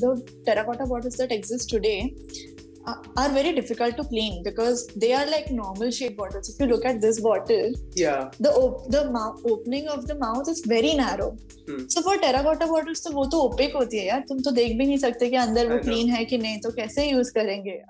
the terracotta bottles that exist today are very difficult to clean because they are like normal shaped bottles. If you look at this bottle, the opening of the mouth is very narrow. So for terracotta bottles तो वो तो opaque होती है यार, तुम तो देख भी नहीं सकते कि अंदर वो clean है कि नहीं, तो कैसे यूज करेंगे?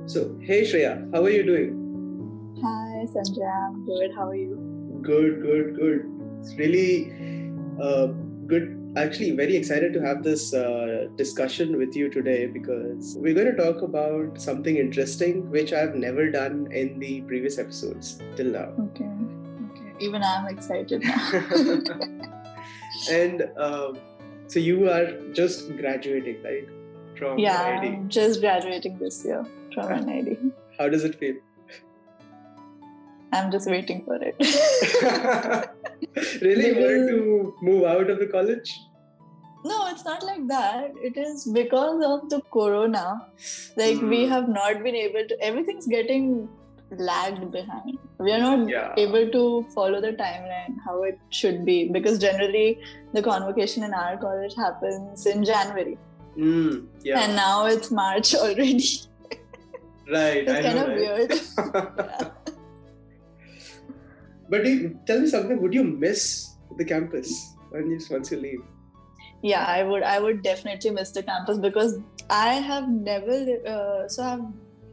So, hey Shreya, how are you doing? Hi Sanjay, I'm good. How are you? Good. It's really good. Actually, very excited to have this discussion with you today because we're going to talk about something interesting which I've never done in the previous episodes till now. Okay. Even I'm excited now. And so you are just graduating, right? From NID. I'm just graduating this year from NID. How does it feel? I'm just waiting for it. Really? You wanted to move out of the college? No, it's not like that. It is because of the corona. Like we have not been able to, everything's getting lagged behind. We are not able to follow the timeline how it should be because generally the convocation in our college happens in January. And now it's March already. Right. It's kind of weird. But tell me something, would you miss the campus once you leave? Yeah, I would definitely miss the campus because I have never so I've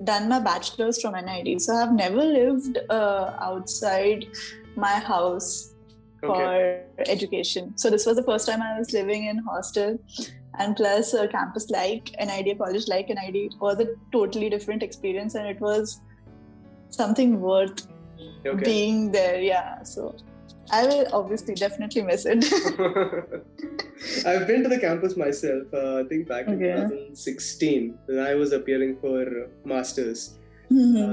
done my bachelor's from NID, so I've never lived outside my house for education. So this was the first time I was living in hostel, and plus a campus like NID, a college like NID was a totally different experience, and it was something worth being there. Yeah, so I will obviously definitely miss it. I've been to the campus myself, I think back in 2016 when I was appearing for Masters,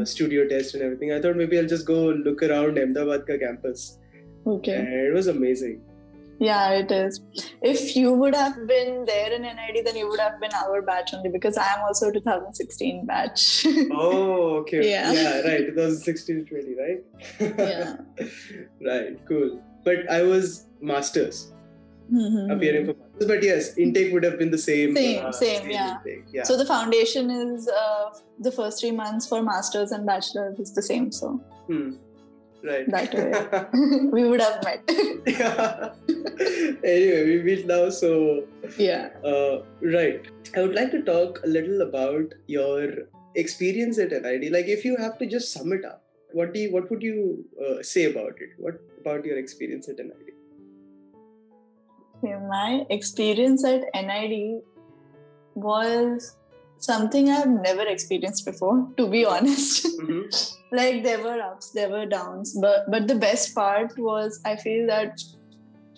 studio test and everything. I thought maybe I'll just go look around Ahmedabad ka campus. And it was amazing. Yeah, it is. If you would have been there in NID, then you would have been our batch only because I am also 2016 batch. Oh, okay. Yeah, right. 2016 to 20, right? Yeah. Right, cool. But I was Masters. Appearing for Masters. But yes, intake would have been the same. Same, yeah. Yeah. So the foundation is the first 3 months for Masters and Bachelor is the same. So right. That way we would have met. Anyway, we meet now. So right. I would like to talk a little about your experience at NID. Like, if you have to just sum it up, what would you say about it? What about your experience at NID? My experience at NID was something I've never experienced before, to be honest. Like, there were ups, there were downs, but the best part was I feel that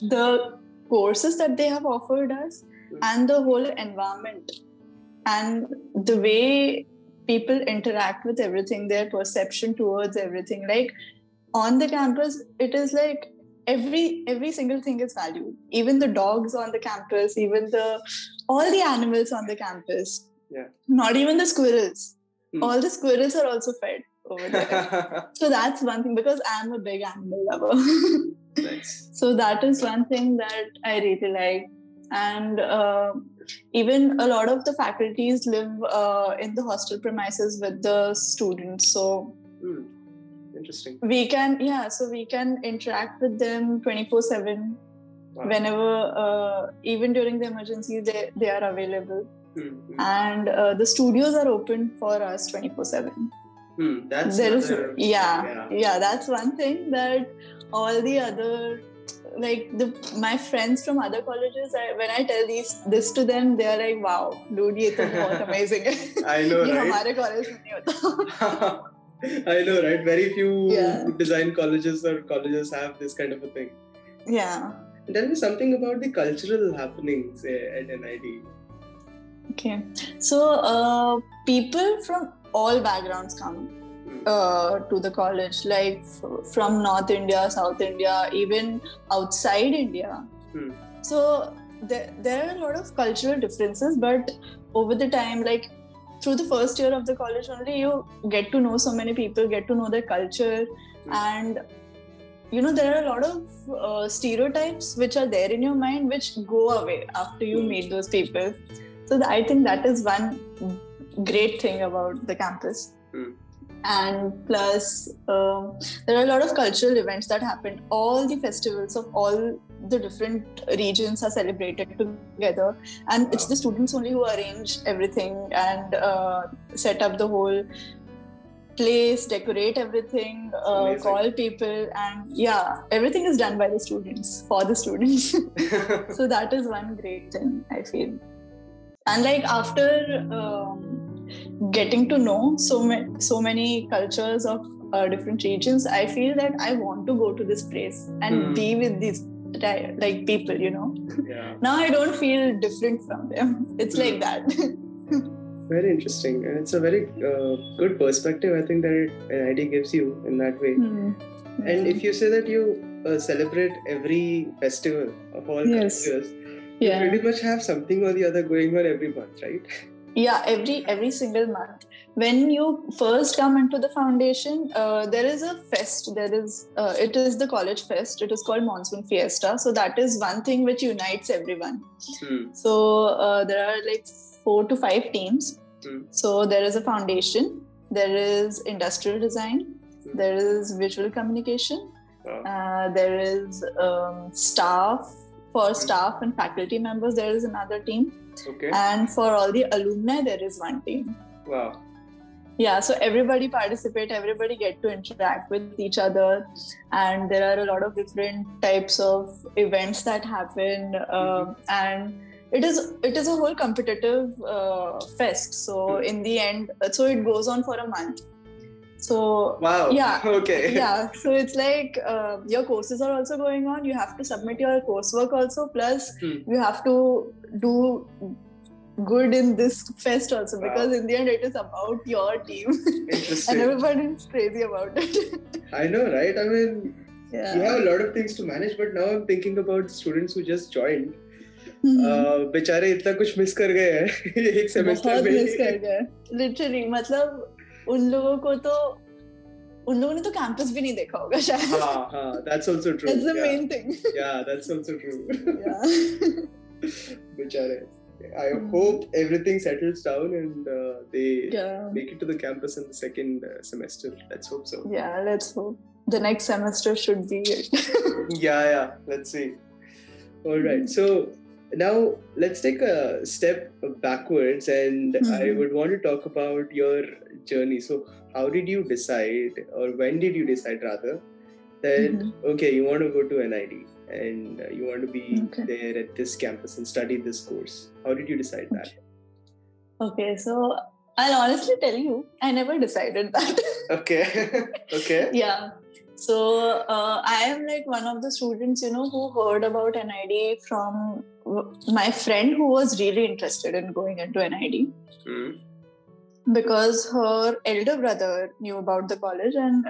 the courses that they have offered us and the whole environment and the way people interact with everything, their perception towards everything. Like, on the campus, it is like every single thing is valued. Even the dogs on the campus, even all the animals on the campus. Yeah. Not even the squirrels. All the squirrels are also fed over there. So that's one thing, because I'm a big animal lover. Nice. So that is one thing that I really like. And even a lot of the faculties live in the hostel premises with the students. So interesting. We can interact with them 24/7. Wow. Whenever, even during the emergency, they are available. And the studios are open for us 24/7. That's that's one thing that all the other, like my friends from other colleges, when I tell this to them, they are like, wow, dude, ये तो बहुत amazing है. I know, ये right? हमारे college में नहीं होता. I know, right? Very few design colleges or colleges have this kind of a thing. Yeah. Tell me something about the cultural happenings at NID. Okay. So, people from all backgrounds come to the college, like from North India, South India, even outside India. So there are a lot of cultural differences, but over the time, like through the first year of the college only, you get to know so many people, get to know their culture, and there are a lot of stereotypes which are there in your mind which go away after you meet those people. So I think that is one great thing about the campus. And plus, there are a lot of cultural events that happen. All the festivals of all the different regions are celebrated together, and it's the students only who arrange everything and set up the whole place, decorate everything, call people, and everything is done by the students, for the students. So that is one great thing, I feel. And like after getting to know so many cultures of different regions, I feel that I want to go to this place and be with these like people, Now I don't feel different from them. It's like that. Very interesting, and it's a very good perspective, I think, that NIT gives you in that way. And if you say that you celebrate every festival of all cultures, you pretty much have something or the other going on every month, right? Yeah, every single month. When you first come into the foundation, there is a fest. It is the college fest. It is called Monsoon Fiesta. So that is one thing which unites everyone. So there are like 4 to 5 teams. So there is a foundation. There is industrial design. There is visual communication. There is staff. For staff and faculty members, there is another team. Okay. And for all the alumni, there is one team. Wow. Yeah, so everybody participate, everybody get to interact with each other, and there are a lot of different types of events that happen, and it is a whole competitive fest. So in the end, so it goes on for a month. So wow. Yeah. Okay. Yeah. So it's like your courses are also going on. You have to submit your coursework also. Plus, you have to do good in this fest also, because in the end, it is about your team. Interesting. And everybody is crazy about it. I know, right? I mean, you have a lot of things to manage, but now I'm thinking about students who just joined. बेचारे इतना कुछ miss कर गए हैं एक semester में. बहुत miss कर गए. Literally, मतलब उन लोगों ने तो कैंपस भी नहीं देखा होगा शायद. हाँ, that's also true. That's the main thing. Yeah, that's also true. Yeah. बेचारे. I hope everything settles down and they make it to the campus in the second semester. Let's hope so. Yeah, let's hope. The next semester should be it. Yeah. Let's see. All right. So now let's take a step backwards, and I would want to talk about your journey. So how did you decide, or when did you decide rather, that okay, you want to go to NIT and you want to be there at this campus and study this course? How did you decide that? Okay, so I'll honestly tell you, I never decided that. Okay. Yeah. So I am like one of the students, who heard about NIT from my friend who was really interested in going into NIT. Because her elder brother knew about the college, and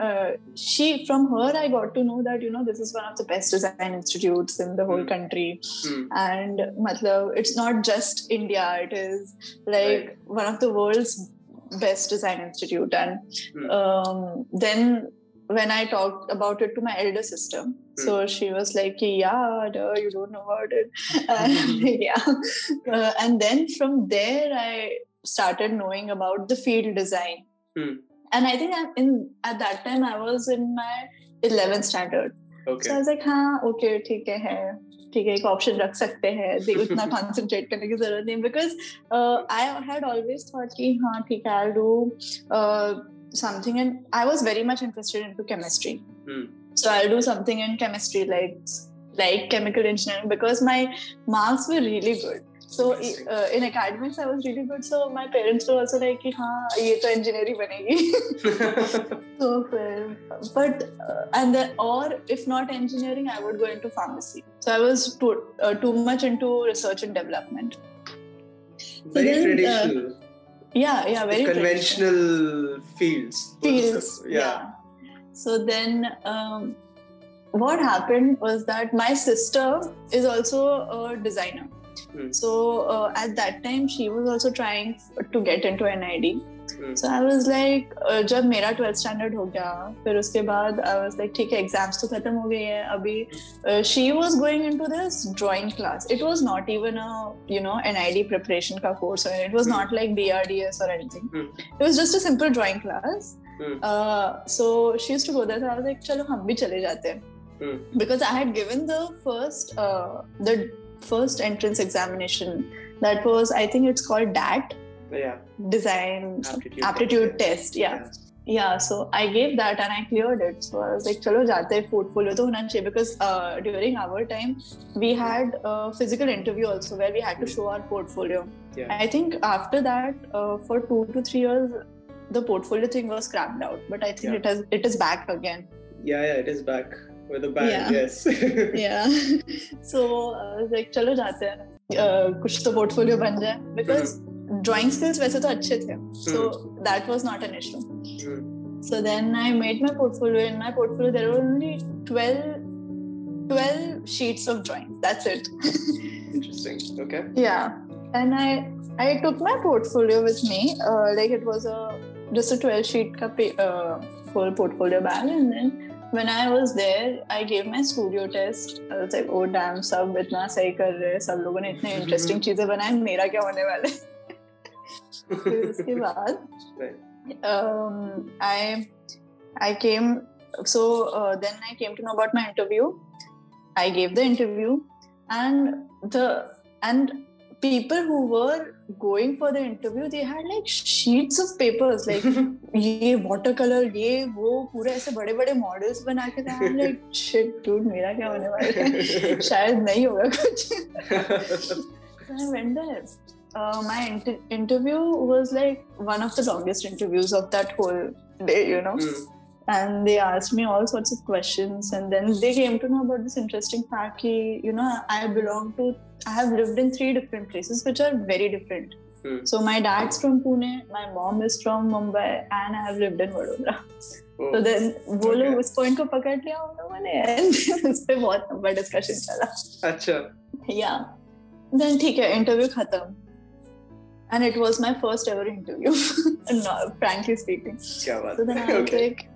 from her I got to know that this is one of the best design institutes in the whole country. And it's not just India, it is like one of the world's best design institute. And then when I talked about it to my elder sister, so she was like, yeah, you don't know about it. And then from there I started knowing about the field design. And I think at that time I was in my 11th standard. Okay. So I was like, okay, ठीक है एक option रख सकते हैं, उतना concentrate करने की जरूरत नहीं, because I had always thought कि ठीक है, I'll do something, and I was very much interested into chemistry. So I'll do something in chemistry, like chemical engineering, because my marks were really good. So in academics I was really good. So my parents were also like, ये तो engineering बनेगी. So but and then, or if not engineering, I would go into pharmacy. So I was too much into research and development. Very traditional. Yeah, very conventional fields. Yeah. So then what happened was that my sister is also a designer. So at that time she was also trying to get into NID. So I was like, जब मेरा 12th standard हो गया, फिर उसके बाद I was like, ठीक है, exams तो खत्म हो गए हैं अभी. She was going into this drawing class. It was not even a NID preparation का course, or it was not like BRDS or anything. It was just a simple drawing class. So she used to go there. So I was like, चलो हम भी चले जाते हैं. Because I had given the first entrance examination. That was, I think it's called DAT. Yeah. Design aptitude test. Yeah. So I gave that and I cleared it. So I was like, chalo jate hain, portfolio to hona chahiye, because during our time we had a physical interview also where we had to show our portfolio. I think after that for 2 to 3 years the portfolio thing was scrapped out, but I think it is back again. Yeah, it is back with a bang. Yes. Yeah. So I was like, chalo jate hain, kuch to portfolio ban jaye, because drawing skills वैसे तो अच्छे थे, so that was not an issue. So then I made my portfolio. In my portfolio there were only 12 sheets of drawings. That's it. Interesting. Okay. Yeah, and I took my portfolio with me. Like it was just a 12 sheet ka full portfolio bag, and then when I was there, I gave my studio test. I was like, oh damn, सब इतना सही कर रहे हैं, सब लोगों ने इतने interesting चीजें बनाई, मेरा क्या होने वाला है. फिर उसके बाद I came, so then I came to know about my interview. I gave the interview, and people who were going for the interview, they had like sheets of papers, like ये watercolor, ये वो पूरे ऐसे बड़े बड़े models बना के. I'm like, shit dude, मेरा क्या होने वाला है, शायद नहीं होगा कुछ. So I went there. My interview was like one of the longest interviews of that whole day, and they asked me all sorts of questions, and then they came to know about this interesting fact that, I have lived in 3 different places which are very different. So my dad's from Pune, my mom is from Mumbai, and I have lived in Vadodara. So then वो लोग उस point को पकड़ लिया उन लोगों ने, and उस पे बहुत लंबा discussion चला. अच्छा. Yeah. Then ठीक है, interview खत्म. And it was my first ever interview, frankly speaking. क्या बात. So then I was like,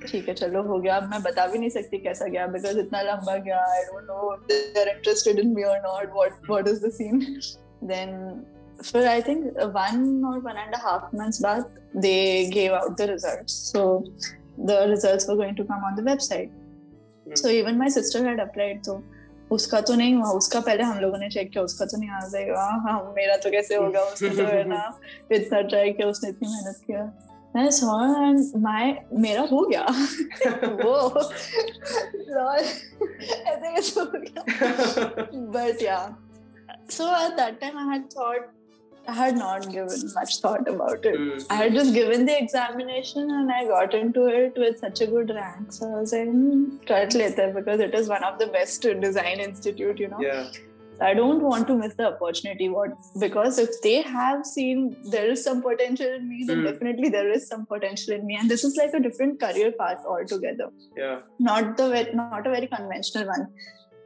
ठीक है चलो हो गया. अब मैं बता भी नहीं सकती कैसा गया, because इतना लंबा गया. I don't know if they're interested in me or not. What is the scene? Then for I think 1 or 1.5 months बाद they gave out the results. So the results were going to come on the website. So even my sister had applied. So उसका तो नहीं हुआ, उसका पहले हम लोगों ने चेक किया, उसका तो नहीं आ जाएगा. हाँ, मेरा तो कैसे होगा, उसने तो है ना इतना ट्राई किया, उसने इतनी मेहनत किया. मैं saw and मेरा हो गया. वो ऐसे कैसे हो गया. But yeah, so at that time I had not given much thought about it. I had just given the examination and I got into it with such a good rank. So I was like, कर लेते हैं, because it is one of the best design institute, Yeah. So I don't want to miss the opportunity. Because if they have seen there is some potential in me, then definitely there is some potential in me. And this is like a different career path altogether. Yeah. Not a very conventional one.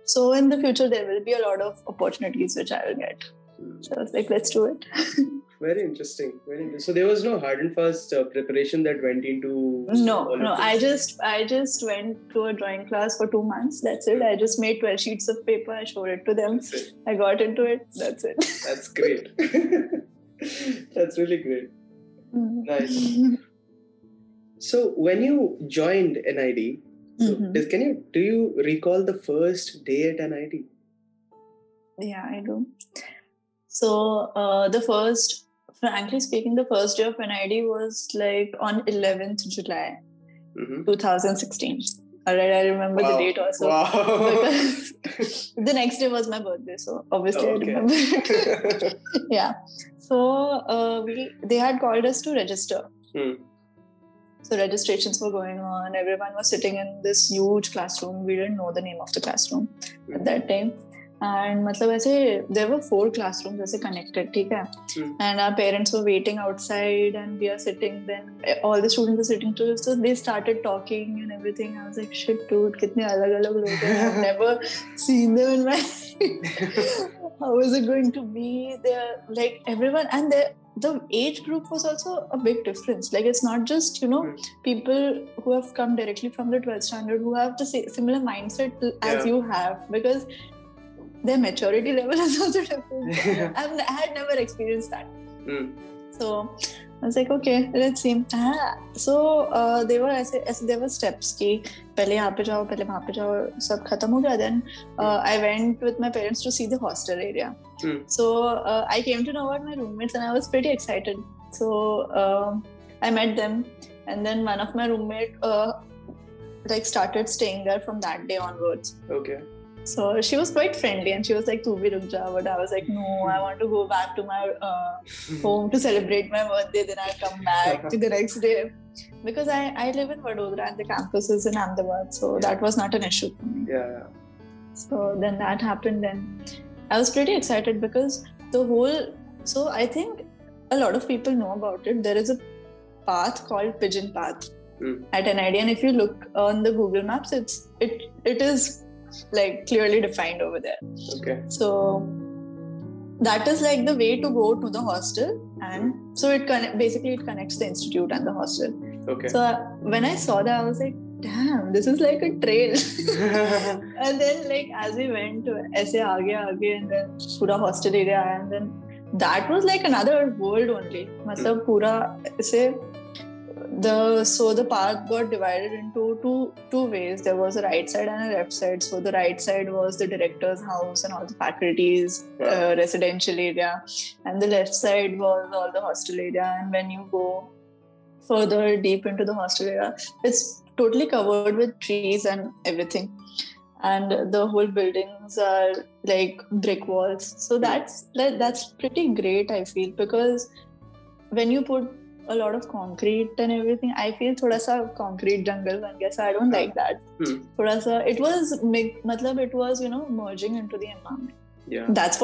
So in the future, there will be a lot of opportunities which I will get. So I was like, let's do it. Very interesting. So there was no hard and fast preparation that went into. No. I just went to a drawing class for 2 months. That's it. I just made 12 sheets of paper. I showed it to them. I got into it. That's it. That's great. That's really great. Nice. So when you joined NID, do you recall the first day at NID? Yeah, I do. So frankly speaking, the first day of NID was like on 11th July 2016. Alright, I remember the date also. Wow. Because the next day was my birthday, so obviously I remember it. Yeah. So they had called us to register. So registrations were going on. Everyone was sitting in this huge classroom. We didn't know the name of the classroom at that time. And मतलब ऐसे there were 4 classrooms ऐसे connected, ठीक है. And our parents were waiting outside and we are sitting. Then all the students were sitting too. So they started talking and everything. I was like, shit dude, कितने अलग-अलग लोग हैं. I've never seen them in my how is it going to be? They're like everyone, and the age group was also a big difference. Like it's not just people who have come directly from the 12th standard who have the similar mindset as you have, because their maturity level is also different. I had never experienced that. So I was like, okay, let's see. So there were steps कि पहले यहाँ पे जाओ, पहले वहाँ पे जाओ, सब खत्म हो गया. Then I went with my parents to see the hostel area. So I came to know about my roommates and I was pretty excited. So I met them, and then one of my roommate like started staying there from that day onwards. Okay. So she was quite friendly and she was like, "Tu bhi ruk ja," but I was like, "No, I want to go back to my home to celebrate my birthday. Then I'll come back to the next day." Because I live in Vadodara and the campus is in Ahmedabad, so that was not an issue for me. Yeah. So then that happened. Then I was pretty excited because so I think a lot of people know about it. There is a path called Pigeon Path at NID, and if you look on the Google Maps, it is like clearly defined over there. Okay. So that is like the way to go to the hostel, and so it connects the institute and the hostel. Okay. So when I saw that, I was like, damn, this is like a trail. And then like as we went to aise aage and then pura hostel area, and then that was like another world only. Matlab pura aise the path got divided into two ways. There was a right side and a left side. So the right side was the director's house and all the faculties, residential area, and the left side was all the hostel area. And when you go further deep into the hostel area, it's totally covered with trees and everything, and the whole buildings are like brick walls. So that's pretty great, I feel, because when you put a lot of concrete and everything, I feel thoda sa concrete jungle ban gaya, so I don't like that. Thoda sa it was merging into the environment. Yeah, that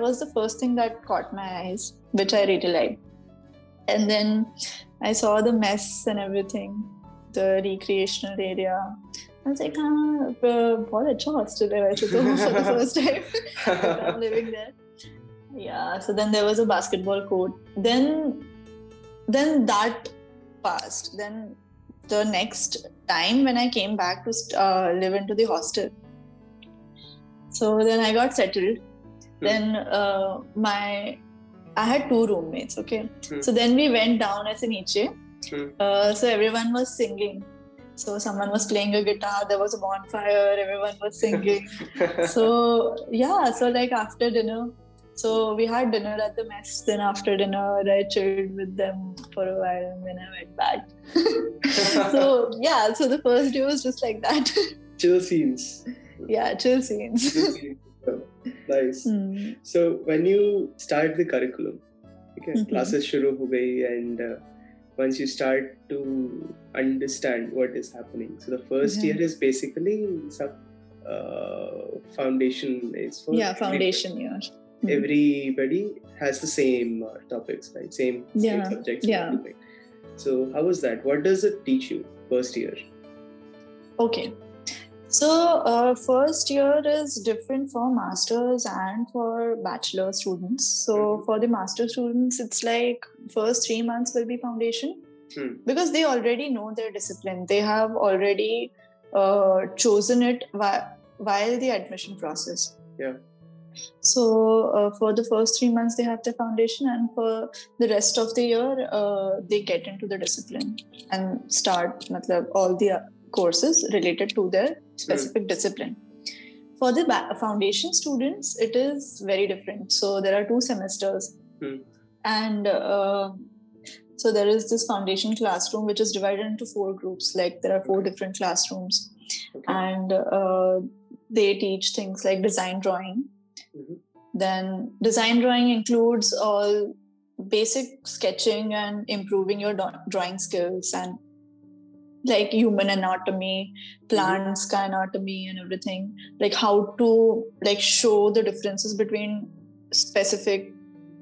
was the first thing that caught my eyes, which I really liked. And then I saw the mess and everything, the recreational area. I was like, bahut acha hostel hai waise to for the first time I'm living there. Yeah, so then there was a basketball court. Then that passed. Then the next time when I came back to live into the hostel, so then I got settled. Then I had two roommates, okay? So then we went down as a niche. So everyone was singing. So someone was playing a guitar, there was a bonfire, everyone was singing. So like after dinner, so we had dinner at the mess. Then after dinner, I chilled with them for a while and then I went back. So the first day was just like that. Chill scenes. Yeah, chill scenes. Nice. So when you start the curriculum, okay, classes shuru ho gayi, and once you start to understand what is happening, so the first year is basically foundation is for foundation year. Everybody has the same topics, right? Same subjects. Yeah. So how was that? What does it teach you first year? Okay. So first year is different for masters and for bachelor students. So for the master students, it's like first 3 months will be foundation because they already know their discipline. They have already chosen it while the admission process. Yeah. So for the first 3 months, they have the foundation, and for the rest of the year, they get into the discipline and start all the courses related to their specific discipline. For the foundation students, it is very different. So there are 2 semesters, and so there is this foundation classroom which is divided into 4 groups. Like there are 4 different classrooms, and they teach things like design drawing. Then design drawing includes all basic sketching and improving your drawing skills, and like human anatomy, plants ka anatomy and everything, like how to like show the differences between specific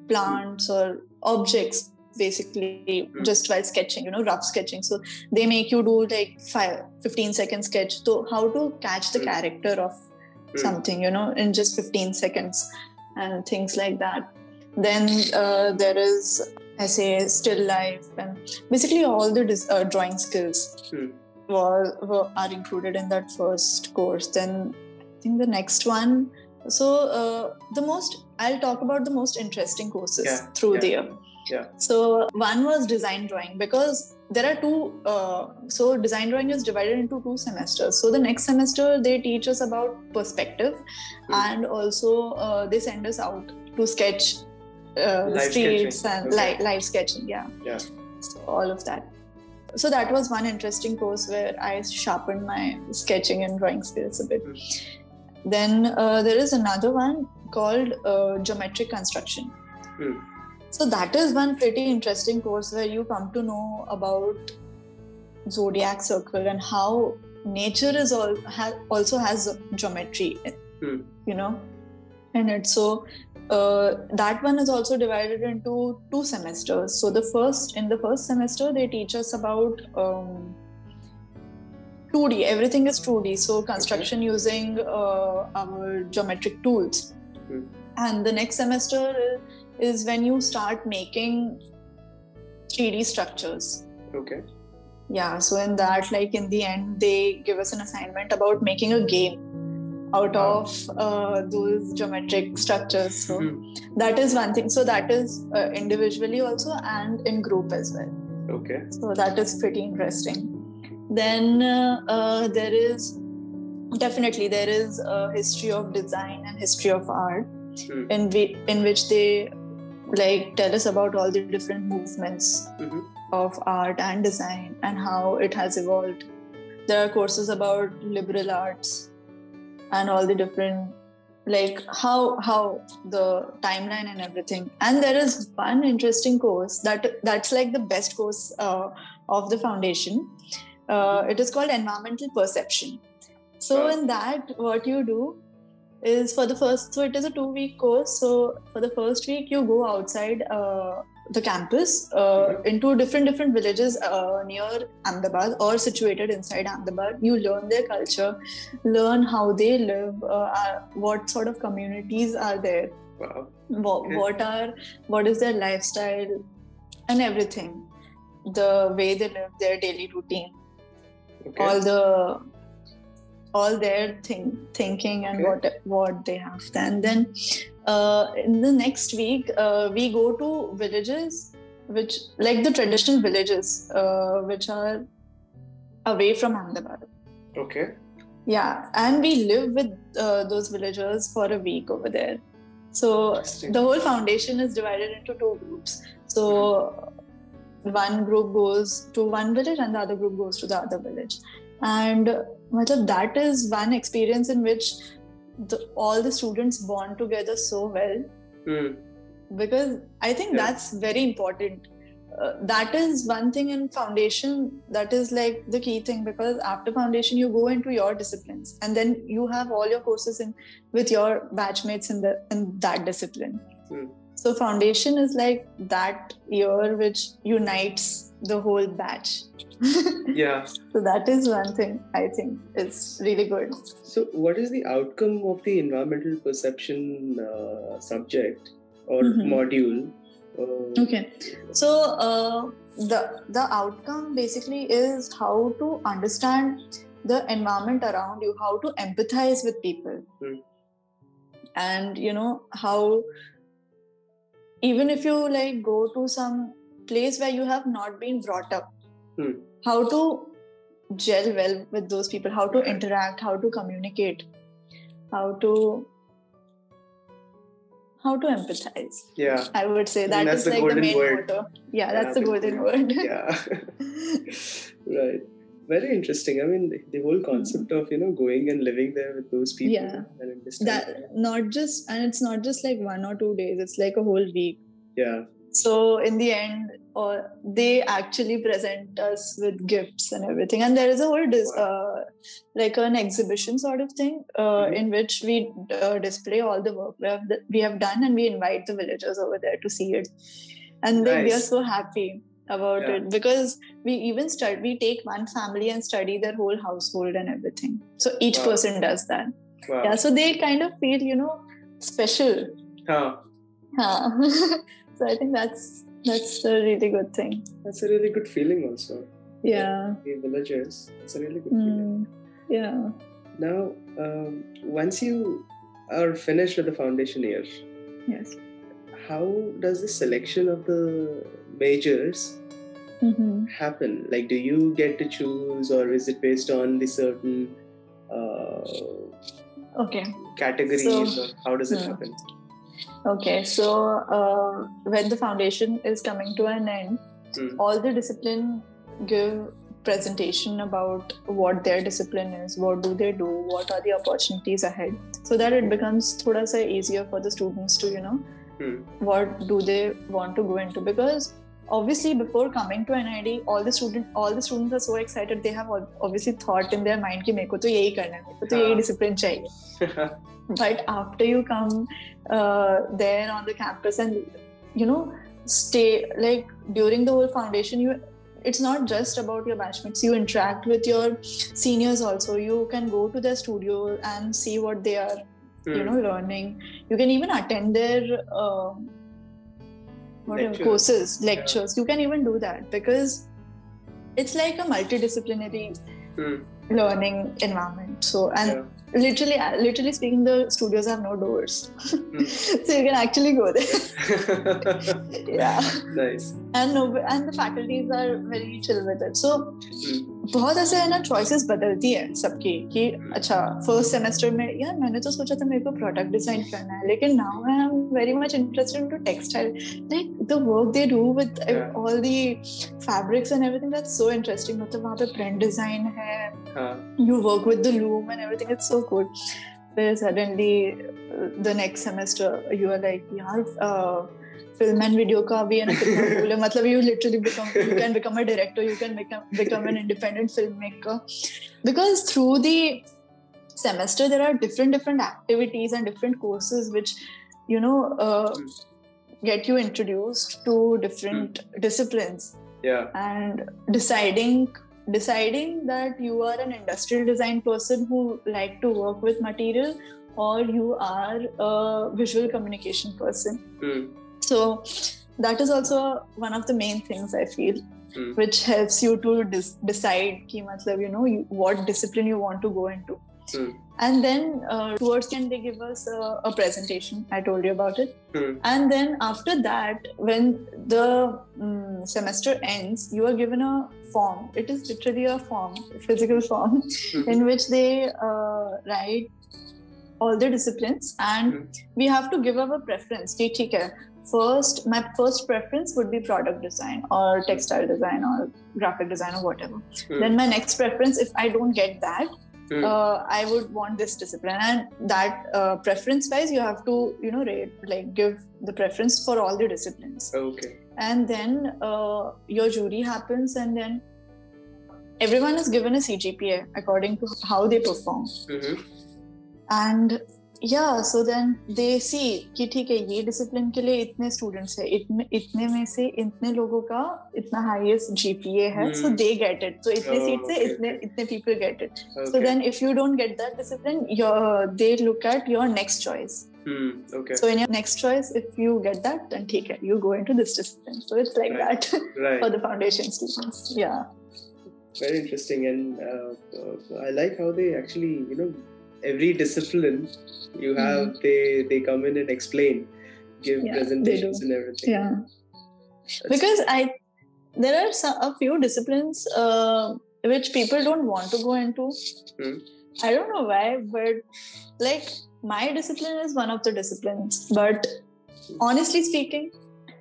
plants or objects, basically just while sketching, rough sketching. So they make you do like 15-second sketch. So how to catch the character of something, in just 15 seconds and things like that. Then there is essay, still life, and basically all the drawing skills are included in that first course. Then I think the next one, so I'll talk about the most interesting courses through the year. Yeah. So one was design drawing, because there are two, so design drawing is divided into 2 semesters. So the next semester they teach us about perspective, and also they send us out to sketch the streets and live sketching. Yeah. So all of that. So that was one interesting course where I sharpened my sketching and drawing skills a bit. Then there is another one called geometric construction. So that is one pretty interesting course where you come to know about zodiac circle and how nature is also has geometry, and it's so that one is also divided into 2 semesters. So in the first semester they teach us about 2D. Everything is 2D, so construction using our geometric tools. And the next semester is when you start making 3D structures. Okay. Yeah, so in that, like in the end, they give us an assignment about making a game out of those geometric structures. So that is one thing. So that is individually also and in group as well. Okay. So that is pretty interesting. Then there is a history of design and history of art, in which they like tell us about all the different movements of art and design and how it has evolved. There are courses about liberal arts and all the different, like how the timeline and everything. And there is one interesting course that's like the best course of the foundation. It is called environmental perception. So in that, what you do is so it is a 2-week course. So for the first week, you go outside the campus into different villages near Ahmedabad or situated inside Ahmedabad. You learn their culture, learn how they live, what sort of communities are there, what is their lifestyle and everything, the way they live, their daily routine, all their thinking and what they have. And then in the next week we go to villages which like the traditional villages which are away from Ahmedabad. Okay. Yeah, and we live with those villagers for a week over there. So the whole foundation is divided into 2 groups. So one group goes to one village and the other group goes to the other village. And that is one experience in which all the students bond together so well. Because I think that's very important. That is one thing in foundation that is like the key thing, because after foundation you go into your disciplines and then you have all your courses with your batchmates in that discipline. So foundation is like that year which unites the whole batch. Yeah. So that is one thing I think is really good. So what is the outcome of the environmental perception subject or module? Okay. So the outcome basically is how to understand the environment around you, how to empathize with people. And how even if you like go to some place where you have not been brought up, how to gel well with those people, how to interact, how to communicate, how to empathize. Yeah, I would say that's like the main motto. Yeah, that's the golden word. Yeah. Right. Very interesting. I mean, the whole concept of going and living there with those people. Yeah. And it's not just like 1 or 2 days. It's like a whole week. Yeah. So in the end, they actually present us with gifts and everything. And there is a whole like an exhibition sort of thing in which we display all the work we have done, and we invite the villagers over there to see it. And we are so happy about it, because we take one family and study their whole household and everything. So each person does that. Wow. Yeah, so they kind of feel, special. So I think that's a really good thing. That's a really good feeling also. Yeah. The villagers. It's a really good feeling. Yeah. Now, once you are finished with the foundation year, yes, how does the selection of the majors happen? Like, do you get to choose, or is it based on the certain categories, or how does it happen? Okay, so when the foundation is coming to an end, all the discipline give presentation about what their discipline is, what do they do, what are the opportunities ahead, so that it becomes thoda sa easier for the students to what do they want to go into. Because obviously before coming to NID, all the students are so excited. They have obviously thought in their mind ki meko to yahi karna hai, meko to yahi discipline chahiye. But after you come there on the campus and stay, like during the whole foundation, it's not just about your batchmates. You interact with your seniors also. You can go to their studio and see what they are learning. You can even attend their lectures. Yeah. You can even do that, because it's like a multidisciplinary learning environment. So, and literally speaking, the studios have no doors. So you can actually go there. Yeah. Nice. And the faculties are very chill with it. So बहुत ऐसे है ना, choices बदलती है सबकी कि अच्छा first semester में यार मैंने तो सोचा था मेरे को product design करना है, लेकिन now I am very much interested into textile. Like the work they do with all the fabrics and everything, that's so interesting. मतलब वहाँ पे print design है, you work with the loom and everything, it's so cool. Then suddenly the next semester you are like यार film and video का भी है ना कितना cool है. मतलब you literally can become a director, you can become an independent filmmaker, because through the semester there are different activities and different courses which get you introduced to different disciplines. And deciding that you are an industrial design person who like to work with material, or you are a visual communication person. So that is also one of the main things I feel, which helps you to decide ki matlab, what discipline you want to go into. And then towards the end they give us a presentation. I told you about it. And then after that, when the semester ends, you are given a form. It is literally a form, a physical form, in which they write all the disciplines, and we have to give our preference. ठीक है. My first preference would be product design or textile design or graphic design or whatever. Then my next preference, if I don't get that, I would want this discipline, and that preference wise you have to rate, like give the preference for all the disciplines. Okay. And then your jury happens, and then everyone is given a CGPA according to how they perform. And yeah, so then they see कि ठीक है ये discipline के लिए इतने students है, इतने में से इतने लोगों का इतना highest GPA है, so they get it. So इतने seat से इतने people get it. So then if you don't get that discipline, they look at your next choice. Okay. So in your next choice, if you get that, then ठीक है, you go into this discipline. So it's like that for the foundation students. Yeah. Very interesting, and I like how they actually every discipline you have, they come in and explain, give presentations and everything. Yeah. Because there are a few disciplines which people don't want to go into. I don't know why, but like my discipline is one of the disciplines. But honestly speaking,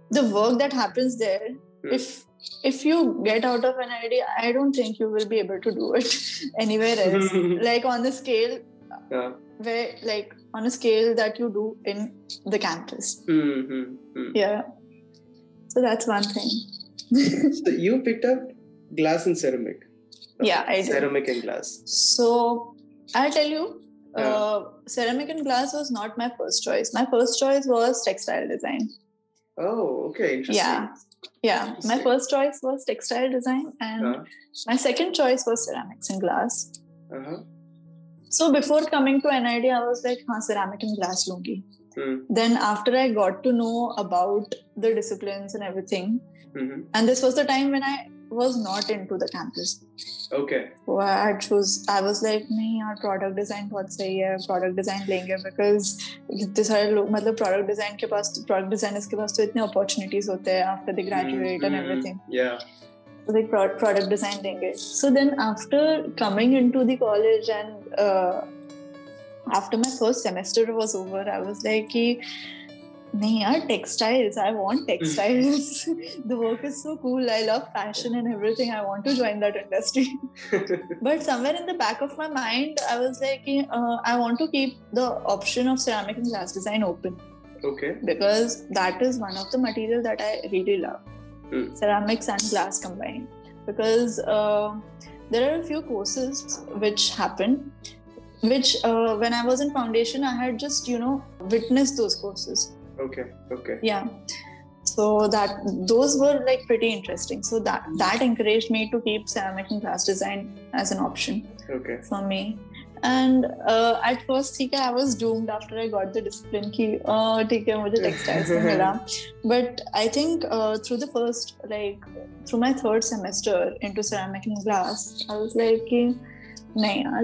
the work that happens there, if you get out of NID, I don't think you will be able to do it anywhere else. Like on the scale, where like on a scale that you do in the campus. Yeah. So that's one thing. So you picked up glass and ceramic. Yeah, I did. Ceramic and glass. So I'll tell you, ceramic and glass was not my first choice. My first choice was textile design. Oh, okay. Interesting. Yeah. My first choice was textile design, and my second choice was ceramics and glass. So before coming to NID, I was like, ceramic and glass lungi. Then after I got to know about the disciplines and everything, and this was the time when I was not into the campus. Okay. So I was like, नहीं यार product design बहुत सही है, product design लेंगे because इतने सारे लोग मतलब product designers के पास तो इतने opportunities होते हैं after they graduate and everything. Yeah. So like product design लेंगे. So then after coming into the college and after my first semester was over, I was like, nahi yaar, textiles. I want textiles. The work is so cool. I love fashion and everything. I want to join that industry. But somewhere in the back of my mind, I was like, I want to keep the option of ceramic and glass design open. Okay. Because that is one of the material that I really love. Ceramics and glass combined. Because there are a few courses which happen, which when I was in foundation, I had just, witnessed those courses. Okay. Yeah. So those were like pretty interesting. So that encouraged me to keep ceramic and glass design as an option for me. And at first, I was doomed after I got the discipline ki, mujhe textiles mein mila. But I think through my third semester into ceramic and glass, I was like,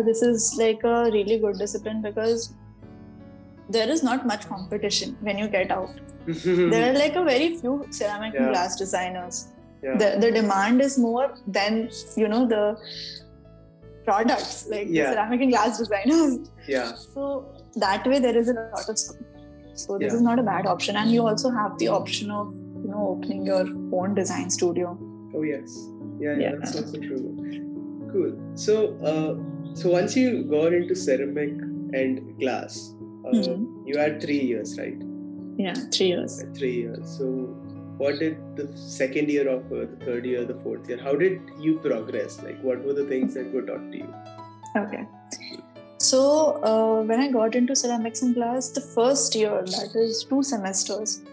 this is like a really good discipline because there is not much competition when you get out. There are like a very few ceramic and glass designers. Yeah. The demand is more than, the products, like the ceramic and glass designers. Yeah. So that way there is a lot of scope. So this is not a bad option. And you also have the option of, opening your own design studio. Oh, yes. Yeah. That's also true. Cool. So once you got into ceramic and glass, you had 3 years, right? Yeah, 3 years. 3 years. So what did the second year offer, the third year, the fourth year? How did you progress? Like, what were the things that were taught to you? Okay. So when I got into ceramics and glass, the first year, that is 2 semesters,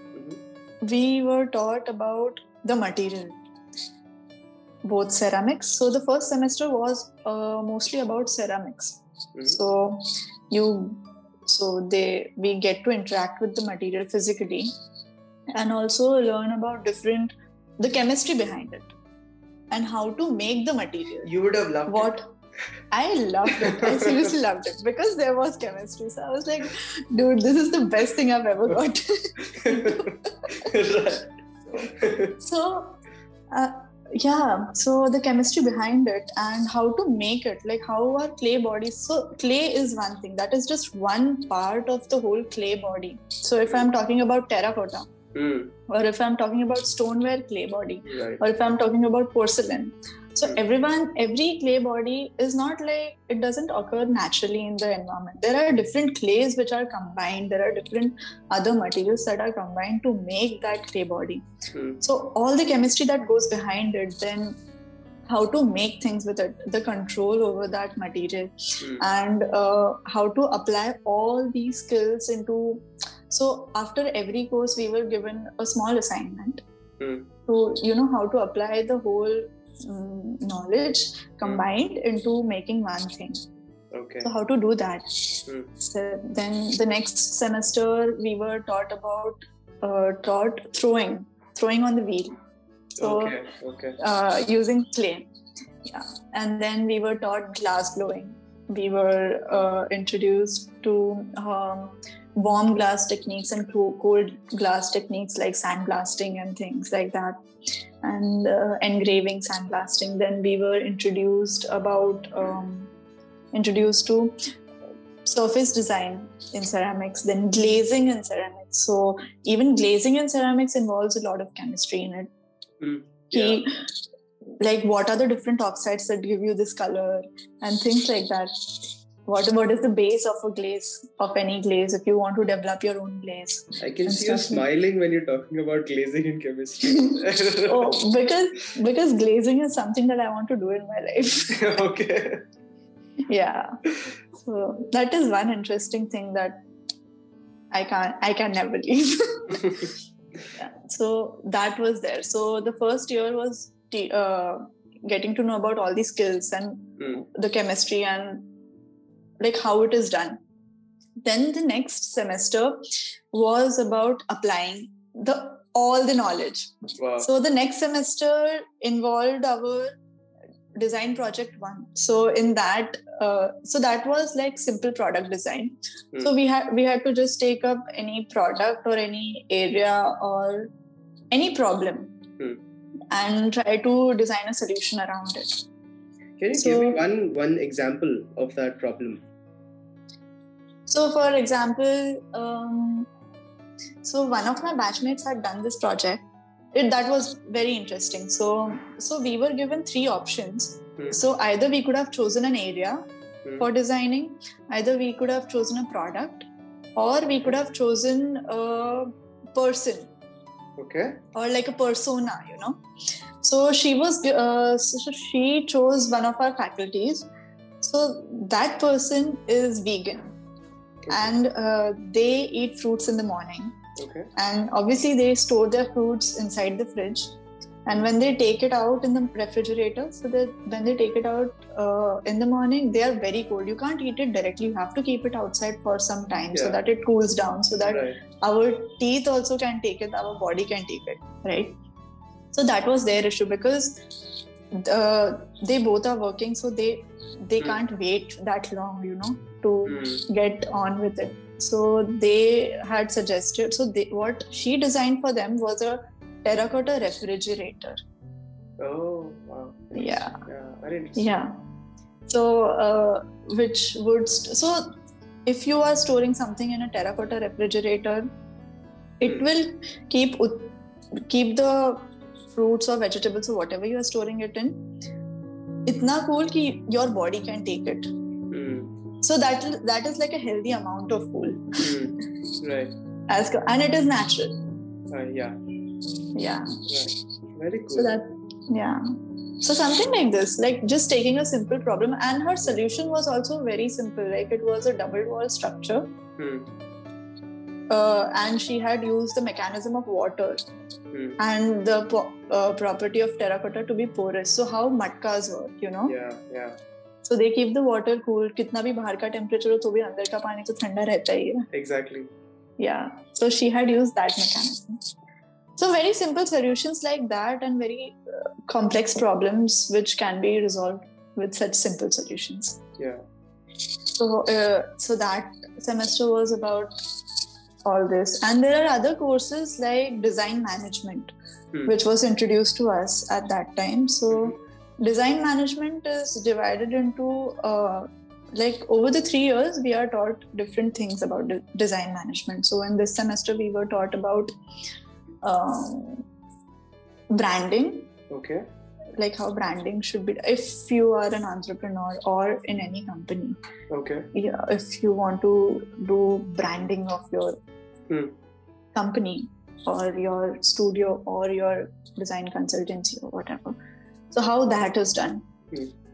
we were taught about the material, both ceramics. So the first semester was mostly about ceramics. So we get to interact with the material physically and also learn about the chemistry behind it and how to make the material. You would have loved it. I loved it. I seriously loved it because there was chemistry. So I was like, dude, this is the best thing I've ever got. So the chemistry behind it and how to make it, like how our clay bodies. So clay is one thing. That is just one part of the whole clay body. So if I'm talking about terracotta, or if I'm talking about stoneware clay body, or if I'm talking about porcelain. So every clay body is not like, it doesn't occur naturally in the environment. There are different clays which are combined. There are different other materials that are combined to make that clay body. So all the chemistry that goes behind it, then how to make things with it, the control over that material, and how to apply all these skills into. So after every course, we were given a small assignment to, how to apply the whole knowledge combined into making one thing. Okay. So how to do that? So then the next semester we were taught throwing on the wheel. So using clay. Yeah. And then we were taught glass blowing. We were introduced to warm glass techniques and cold glass techniques like sandblasting and things like that, and engraving, sandblasting. Then we were introduced to surface design in ceramics, then glazing in ceramics. So even glazing in ceramics involves a lot of chemistry in it. Like what are the different oxides that give you this color and things like that. What is the base of a glaze, of any glaze, if you want to develop your own glaze? I can see you smiling when you're talking about glazing in chemistry. Because glazing is something that I want to do in my life. Okay. Yeah. So that is one interesting thing that I can never leave. So that was there. So the first year was getting to know about all these skills and the chemistry and like how it is done. Then the next semester was about applying all the knowledge. Wow. So the next semester involved our design project 1. So in that, so that was like simple product design. So we had to just take up any product or any area or any problem and try to design a solution around it. Can you give me one example of that problem? So for example, so one of my batchmates had done this project. That was very interesting. So we were given 3 options. So either we could have chosen an area for designing, either we could have chosen a product, or we could have chosen a person. Okay. Or like a persona, you know. So she chose one of our faculties. So that person is vegan. Okay. And they eat fruits in the morning. Okay. And obviously they store their fruits inside the fridge. And when they take it out in the refrigerator, so that when they take it out in the morning, they are very cold. You can't eat it directly. You have to keep it outside for some time so that it cools down, so that our teeth also can take it, our body can take it, right? So that was their issue, because they both are working, so they can't wait that long, you know, to get on with it. So they had suggested, what she designed for them was a terracotta refrigerator. Oh, wow. Yeah. Very interesting. Yeah. So, so if you are storing something in a terracotta refrigerator, it will keep the fruits or vegetables or whatever you are storing it in itna cool ki your body can take it. So that is like a healthy amount of cool. Right. And it is natural. Yeah. Right. Very cool. So something like this, like just taking a simple problem, and her solution was also very simple. Like it was a double wall structure. And she had used the mechanism of water and the property of terracotta to be porous. So how matkas work, you know? Yeah. So they keep the water cool. Kitna bhi bahar ka temperature ho, to bhi andar ka pani to thanda rehta hi hai. Exactly. Yeah. So she had used that mechanism. So very simple solutions like that, and very complex problems which can be resolved with such simple solutions. Yeah. So that semester was about all this. And there are other courses like design management, which was introduced to us at that time. So design management is divided into like over the 3 years, we are taught different things about design management. So in this semester, we were taught about branding. Okay. Like how branding should be, if you are an entrepreneur or in any company. Okay. Yeah, if you want to do branding of your company or your studio or your design consultancy or whatever. So how that is done.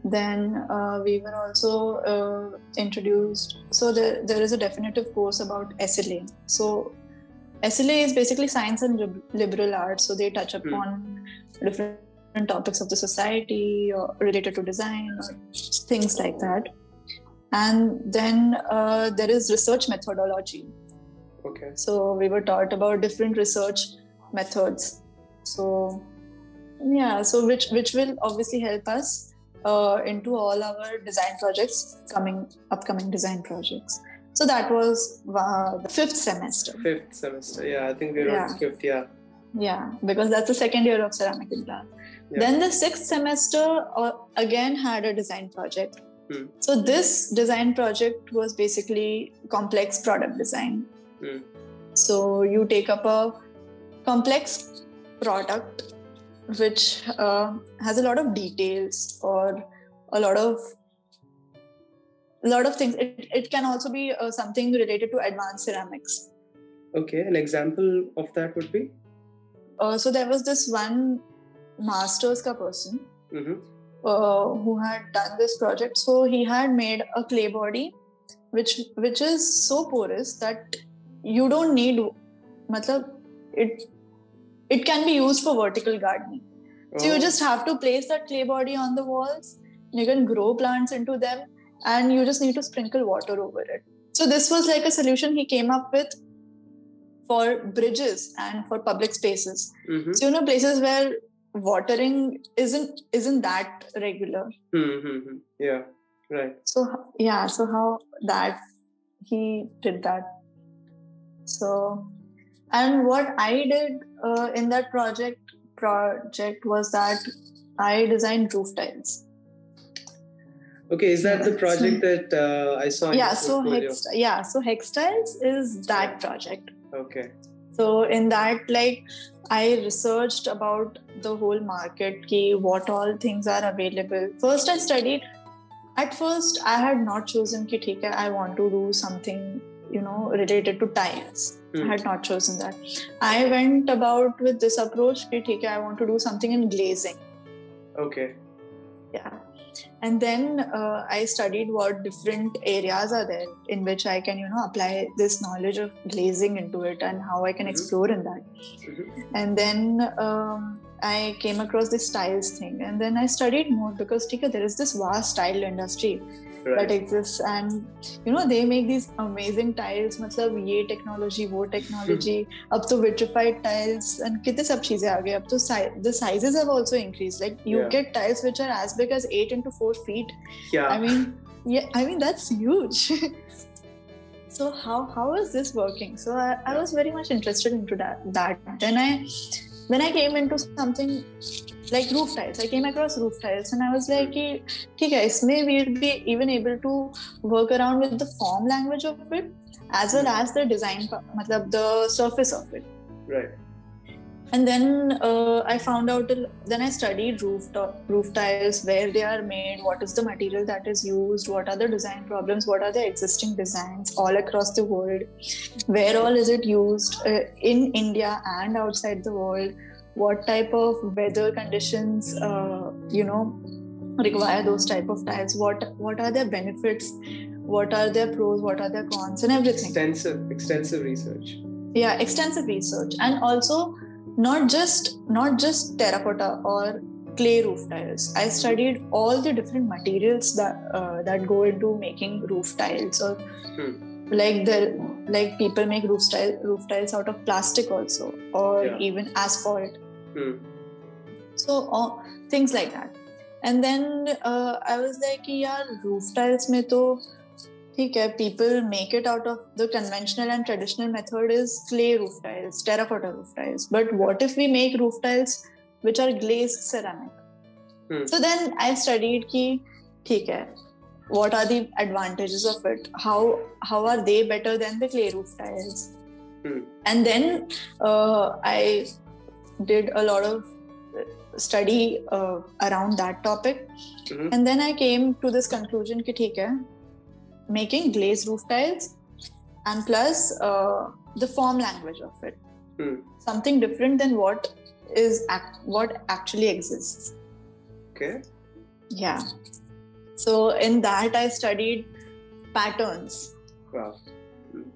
Then we were also introduced, so there is a definitive course about SLA. So SLA is basically science and liberal arts. So they touch upon different topics of the society or related to design or things like that. And then there is research methodology. Okay. So we were taught about different research methods. So yeah, so which will obviously help us into all our design projects, upcoming design projects. So that was the 5th semester. 5th semester, yeah. I think we're on 5th, Yeah, because that's the second year of ceramic in class. Yeah. Then the 6th semester again had a design project. So this design project was basically complex product design. So you take up a complex product which has a lot of details or a lot of things. It can also be something related to advanced ceramics. Okay, an example of that would be? So there was this one master's ka person who had done this project. So he had made a clay body which is so porous that you don't need, it can be used for vertical gardening. So you just have to place that clay body on the walls. You can grow plants into them, and you just need to sprinkle water over it. So this was like a solution he came up with for bridges and for public spaces. Mm-hmm. So places where watering isn't that regular. Mm-hmm. Yeah, right. So how that he did that. So, and what I did in that project was that I designed roof tiles. Okay, is that the project that I saw in your portfolio? So Hex Tiles is that project. Okay. So in that, like, I researched about the whole market, what all things are available. First, I studied. At first, I had not chosen कि I want to do something, related to tiles. I had not chosen that. I went about with this approach कि I want to do something in glazing. Okay. Yeah. And then I studied what different areas are there in which I can, apply this knowledge of glazing into it and how I can explore in that. Mm-hmm. And then I came across this tiles thing, and then I studied more because there is this vast tile industry that exists, and they make these amazing tiles. मतलब ये technology, वो technology. अब तो vitrified tiles and कितने सब चीजें आ गई. अब तो the sizes have also increased. Like you get tiles which are as big as 8 into 4 feet. Yeah. I mean that's huge. So how is this working? So I was very much interested into that. Then I came into something like roof tiles. I came across roof tiles and I was like, okay, we'll be even able to work around with the form language of it as well as the design, the surface of it. Right. And then I found out, then I studied roof tiles, where they are made, what is the material that is used, what are the design problems, what are the existing designs all across the world, where all is it used in India and outside the world, what type of weather conditions, require those type of tiles, what are their benefits, what are their pros, what are their cons, and everything. Extensive research. Yeah, extensive research. And also not just terracotta or clay roof tiles. I studied all the different materials that go into making roof tiles, or like people make roof tiles out of plastic also, or even asphalt. So things like that. And then I was like, roof tiles mein to people make it out of the conventional and traditional method is clay roof tiles, terracotta roof tiles. But what if we make roof tiles which are glazed ceramic? So then I studied what are the advantages of it? How are they better than the clay roof tiles? And then I did a lot of study around that topic. And then I came to this conclusion कि making glazed roof tiles and plus the form language of it, something different than what actually exists. Okay. Yeah. So in that I studied patterns. Wow.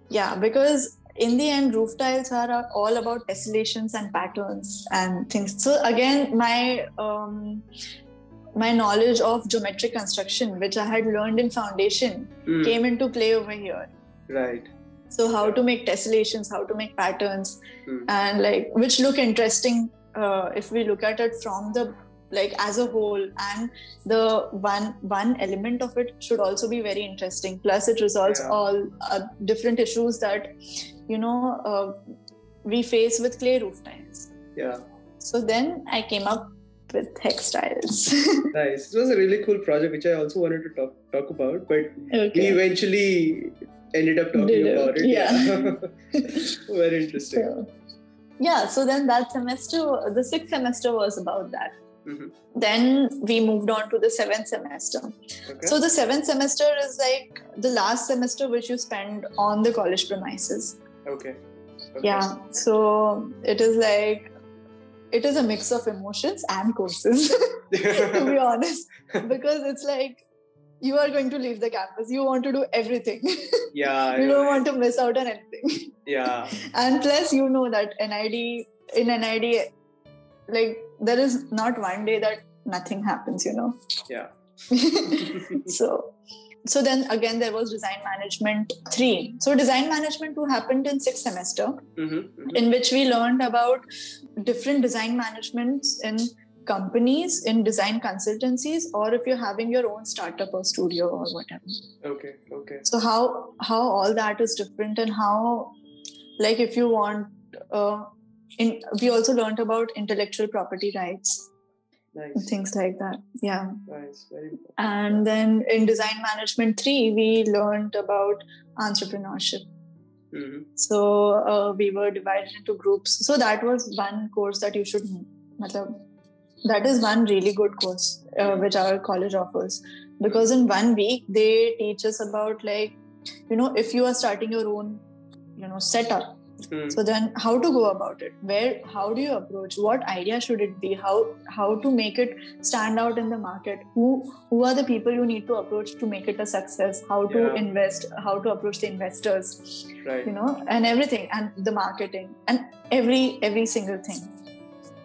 Yeah, because in the end roof tiles are all about tessellations and patterns and things. So again, my knowledge of geometric construction, which I had learned in foundation, came into play over here. Right. So how to make tessellations, how to make patterns, and which look interesting if we look at it from the as a whole, and the one element of it should also be very interesting. Plus, it resolves all different issues that we face with clay roof tiles. Yeah. So then I came up with Hex Tiles. Nice. It was a really cool project which I also wanted to talk about, but we eventually ended up talking about it. Yeah. Very interesting. So then that semester, the 6th semester was about that. Then we moved on to the 7th semester. Okay. So the 7th semester is the last semester which you spend on the college premises. Okay. Yeah. So it is a mix of emotions and courses, to be honest, because it's you are going to leave the campus. You want to do everything. Yeah. You don't want to miss out on anything. Yeah. And plus, that in NID, there is not one day that nothing happens, Yeah. So so then again there was design management 3. So design management 2 happened in 6th semester, in which we learned about different design managements in companies, in design consultancies, or if you're having your own startup or studio or whatever. Okay. So how all that is different, and how, like, if you want, we also learned about intellectual property rights. Nice. Things like that. Yeah. Nice. Very good. And then in design management 3, we learned about entrepreneurship. So we were divided into groups. So that was one course that you should, that is one really good course which our college offers. Because in 1 week, they teach us about, like, if you are starting your own, setup. So then how to go about it, how do you approach, what idea should it be, how to make it stand out in the market, who are the people you need to approach to make it a success, how to invest, how to approach the investors, right. And everything, and the marketing, and every single thing.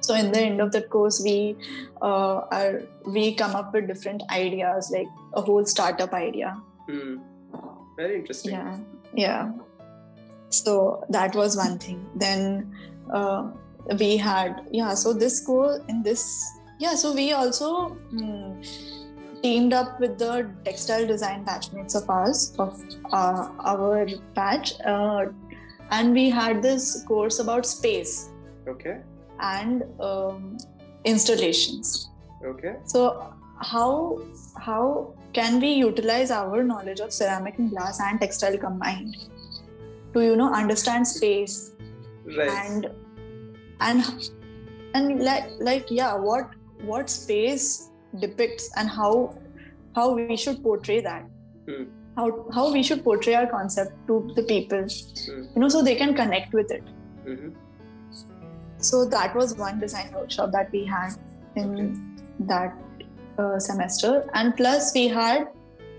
So in the end of that course, we come up with different ideas, like a whole startup idea. Very interesting. Yeah. So that was one thing. Then we had, so this course in this, so we also teamed up with the textile design batchmates of ours, of our batch, and we had this course about space. Okay. And installations. Okay. So how can we utilize our knowledge of ceramic and glass and textile combined to understand space, right. and what space depicts, and how we should portray that, how we should portray our concept to the people, so they can connect with it. So that was one design workshop that we had in that semester. And plus we had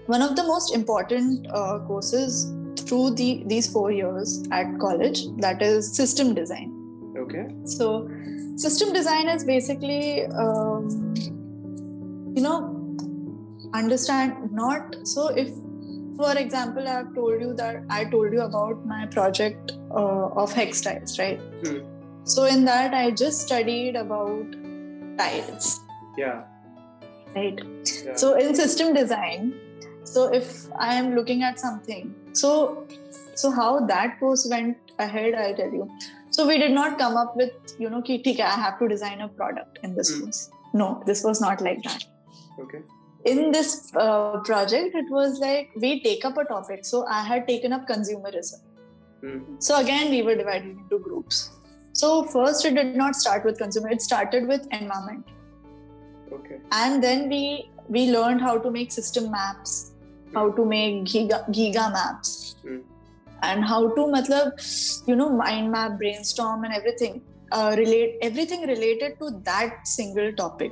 one of the most important courses through these 4 years at college, that is system design. Okay. So system design is basically, understand, not, so if, for example, I told you about my project of hex tiles, right? So in that, I just studied about tiles. Yeah. Right. Yeah. So in system design, so if I am looking at something, so how that course went ahead, I'll tell you. So we did not come up with, I have to design a product in this course. No, this was not like that. Okay. In this project, it was like we take up a topic. So I had taken up consumerism. So again, we were divided into groups. So first, it did not start with consumer. It started with environment. Okay. And then we learned how to make system maps, how to make giga maps, and how to, mind map, brainstorm, and everything. Everything related to that single topic.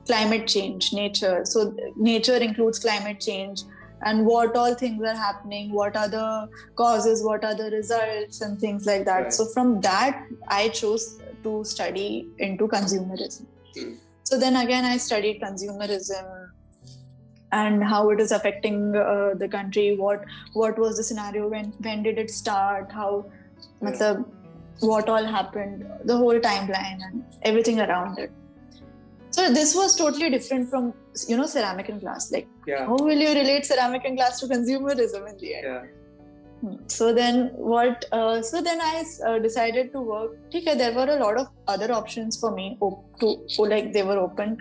Climate change, nature. So nature includes climate change, and what all things are happening, what are the causes, what are the results, and things like that. Right. So from that, I chose to study into consumerism. So then again, I studied consumerism and how it is affecting the country. What was the scenario? When did it start? How, what all happened? The whole timeline and everything around it. So this was totally different from, ceramic and glass. Like, how will you relate ceramic and glass to consumerism in the end? Yeah. So then I decided to work. There were a lot of other options for me they were open.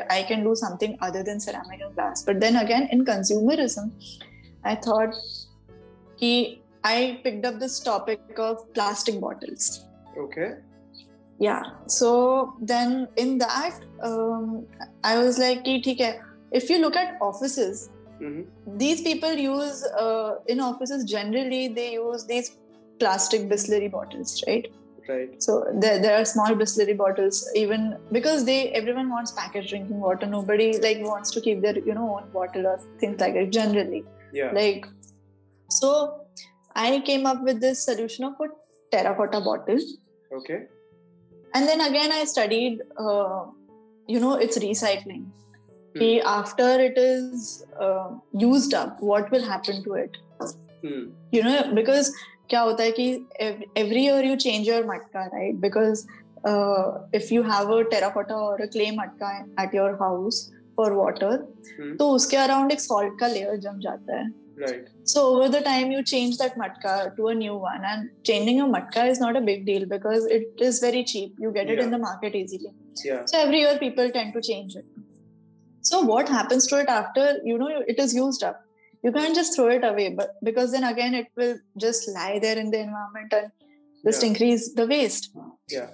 I can do something other than ceramic and glass. But then again, in consumerism, I thought I picked up this topic of plastic bottles. Okay. Yeah. So then in that, I was like, if you look at offices, these people use, in offices, generally, they use these plastic Bisleri bottles, right? Right. So there are small Bisleri bottles, even because everyone wants packaged drinking water. Nobody wants to keep their, own bottle or things like that, generally. Yeah. So I came up with this solution of a terracotta bottle. Okay. And then again, I studied, its recycling. कि after it is used up, what will happen to it? You know, because क्या होता है कि every year you change your matka, right? Because if you have a terracotta or a clay matka at your house for water, तो उसके around एक salt का layer जम जाता है. Right. So over the time you change that matka to a new one, and changing a matka is not a big deal because it is very cheap. You get it in the market easily. Yeah. So every year people tend to change it. So what happens to it after, you know, it is used up? You can't just throw it away, but because then again it will just lie there in the environment and just increase the waste. Yeah.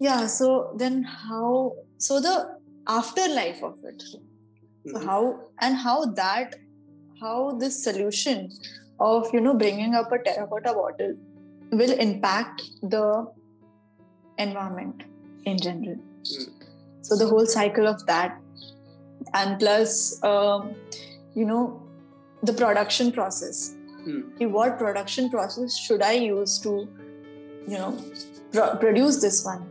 Yeah. So then how? So the afterlife of it. So how this solution of, you know, bringing up a terracotta bottle will impact the environment in general. So the whole cycle of that, and plus you know, the production process. What production process should I use to, you know, produce this one,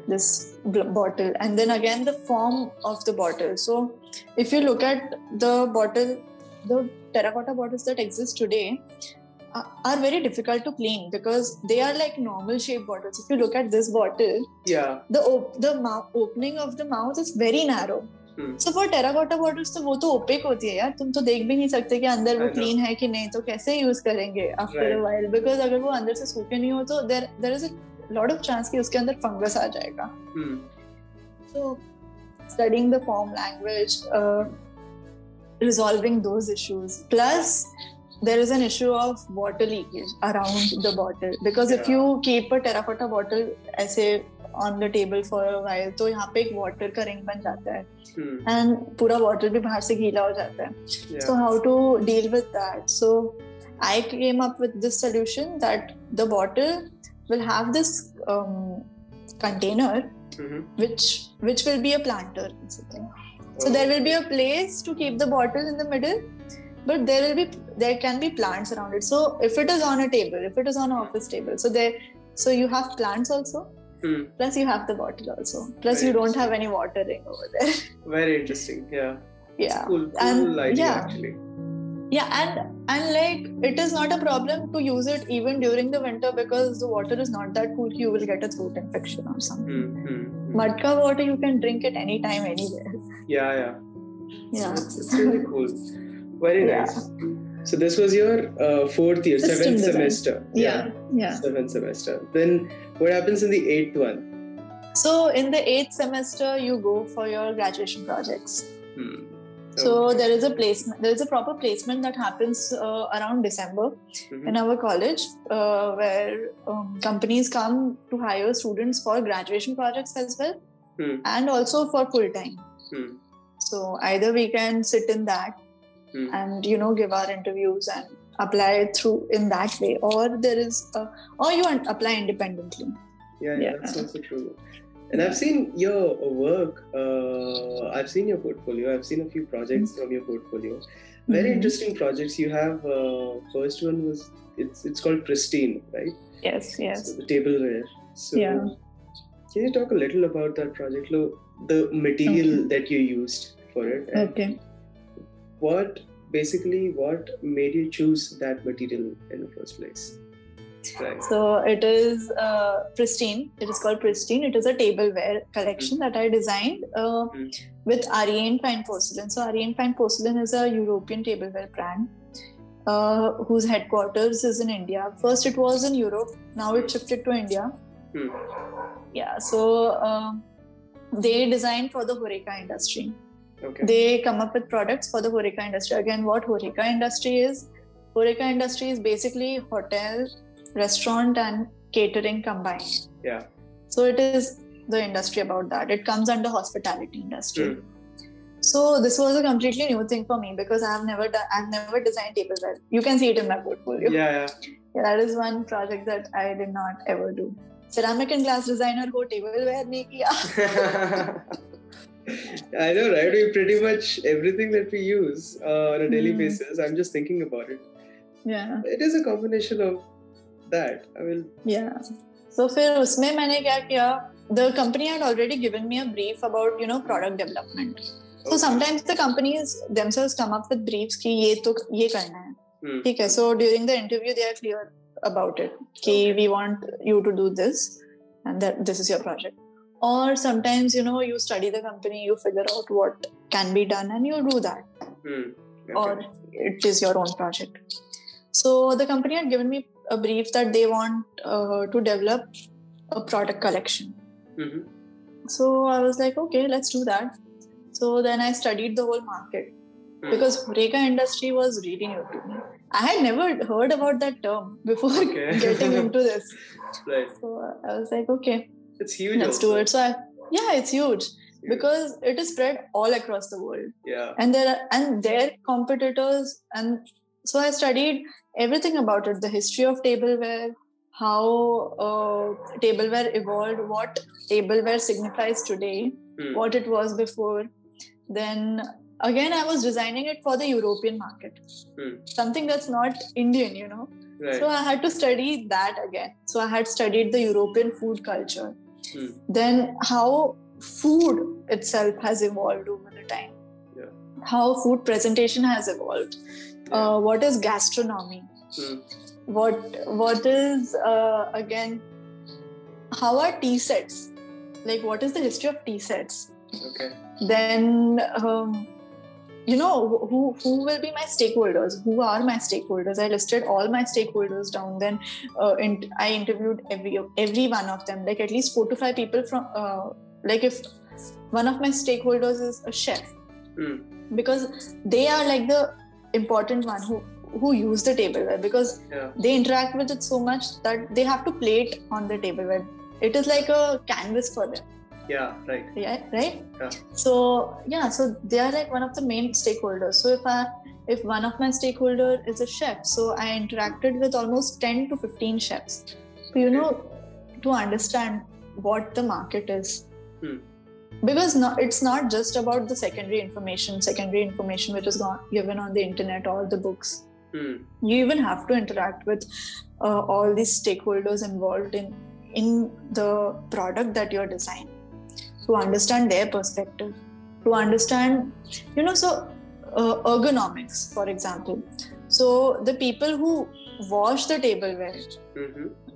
this bottle? And then again the form of the bottle. So if you look at the bottle, the terracotta bottles that exist today are very difficult to clean because they are like normal shaped bottles. If you look at this bottle, the opening of the mouth is very narrow. So for terracotta bottles तो वो तो opaque होती है यार, तुम तो देख भी नहीं सकते कि अंदर वो clean है कि नहीं, तो कैसे use करेंगे after a while, because अगर वो अंदर से सूखे नहीं हो तो there is a lot of chance कि उसके अंदर fungus आ जाएगा. So studying the form language, resolving those issues, plus there is an issue of water leakage around the bottle, because if you keep a terracotta bottle ऐसे on the table for a while, तो यहाँ पे एक water का ring बन जाता है, and पूरा bottle भी बाहर से गीला हो जाता है. So how to deal with that? So I came up with this solution that the bottle will have this container, which will be a planter. So there will be a place to keep the bottle in the middle, but there can be plants around it. So if it is on a table, if it is on an office table, so you have plants also. Plus you have the bottle also. Plus you don't have any watering over there. Very interesting. Yeah. Yeah. Cool idea actually. Yeah, and like it is not a problem to use it even during the winter because the water is not that cool. You will get a throat infection or something. Matka water you can drink it anytime, anywhere. Yeah. Yeah. It's really cool. Very nice. So this was your fourth year, seventh semester. Yeah. Seventh semester. Then what happens in the 8th one? So in the 8th semester, you go for your graduation projects. So there is a placement. There is a proper placement that happens around December in our college, where companies come to hire students for graduation projects as well, and also for full time. So either we can sit in that and, you know, give our interviews and apply through in that way, or there is or you apply independently. Yeah, that's also true. And I've seen your work, I've seen your portfolio, I've seen a few projects from your portfolio. Very interesting projects you have. First one was, it's called Pristine, right? Yes. So the tableware. So can you talk a little about that project? The material that you used for it? Okay. What made you choose that material in the first place? Right. So it is Pristine. It is called Pristine. It is a tableware collection that I designed with Aryan Fine Porcelain. So Aryan Fine Porcelain is a European tableware brand whose headquarters is in India. First it was in Europe. Now it shifted to India. Yeah. So they design for the HoReCa industry. Okay. They come up with products for the HoReCa industry. Again, what HoReCa industry is? HoReCa industry is basically hotel, restaurant and catering combined. Yeah. So it is the industry about that. It comes under hospitality industry. So this was a completely new thing for me because I've never designed tableware. You can see it in my portfolio. Yeah. That is one project that I did not ever do. Ceramic and glass designer ko tableware nahi kiya. I know, right? We pretty much everything that we use on a daily basis. I'm just thinking about it. Yeah. It is a combination of that. Yeah. So फिर उसमें मैंने क्या किया? The company had already given me a brief about, product development. So sometimes the companies themselves come up with briefs कि ये करना है, ठीक है. So during the interview they are clear about it कि we want you to do this and that this is your project. Or sometimes you study the company, you figure out what can be done and you do that. Or it is your own project. So the company had given me a brief that they want to develop a product collection. So I was like, okay, let's do that. So then I studied the whole market because Horeca industry was really new to me. I had never heard about that term before getting into this. Right. So I was like, okay, it's huge. Let's do it. So it's huge because it is spread all across the world. Yeah. And their competitors, and so I studied everything about it: the history of tableware, how tableware evolved, what tableware signifies today, what it was before. Then again, I was designing it for the European market, something that's not Indian, Right. So I had to study that again. So I had studied the European food culture. Then how food itself has evolved over the time. Yeah. How food presentation has evolved. Yeah. What is gastronomy? What is again? How are tea sets? Like, what is the history of tea sets? Okay. Then who will be my stakeholders? Who are my stakeholders? I listed all my stakeholders down. Then I interviewed every one of them, like at least 4 to 5 people from like if one of my stakeholders is a chef, because they are like the important one who use the tableware, because they interact with it so much that they have to play it on the tableware. It is like a canvas for them. Yeah, right. Yeah, right. Yeah. So they are like one of the main stakeholders. So if one of my stakeholder is a chef, so I interacted with almost 10 to 15 chefs. So, to understand what the market is. Because it's not just about the secondary information which is given on the internet or the books. You even have to interact with all these stakeholders involved in the product that you're designing, to understand their perspective, to understand, ergonomics, for example. So the people who wash the tableware